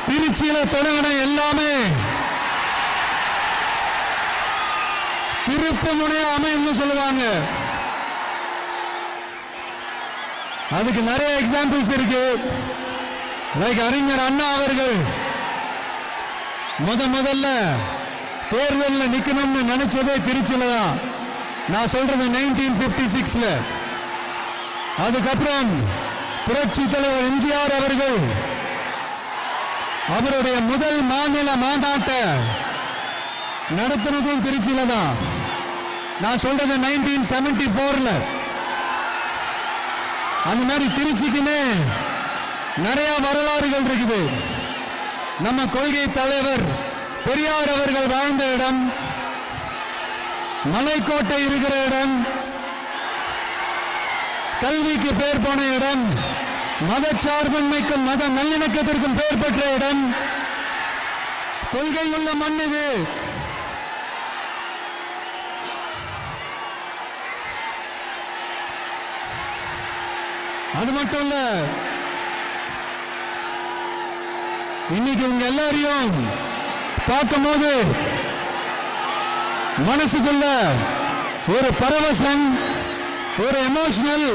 திருச்சியில தொடங்கின எல்லாமே திருப்பு முனைய அமைன்னு சொல்லுவாங்க. அதுக்கு நிறைய எக்ஸாம்பிள்ஸ் இருக்கு. லைக் அறிஞர் அண்ணா அவர்கள் முதல்ல தேர்தலில் நிக்கணும்னு நினைச்சதே திருச்சியில தான். நான் சொல்றது 1956ல. அதுக்கப்புறம் புரட்சி தலைவர் எம்ஜிஆர் அவர்கள் அவருடைய முதல் மாநில மாநாட்டை நடத்தினதும் திருச்சியில தான். நான் சொல்றது 1974ல. அந்த மாதிரி திருச்சிக்குன்னு நிறைய வரலாறுகள் இருக்குது. நம்ம கொள்கை தலைவர் பெரியார் அவர்கள் வாழ்ந்த இடம், மலைக்கோட்டை இருக்கிற இடம், கல்விக்கு பேர் போன இடம், மதச்சார்பின்மைக்கும் மத நல்லிணக்கத்திற்கும் பெயர் பெற்ற இடம், கொள்கை உள்ள மண் இது. அது மட்டும் இல்ல, இன்னைக்கு உங்க எல்லாரையும் பார்க்கும்போது மனசுக்குள்ள ஒரு பரவசம், ஒரு எமோஷனல்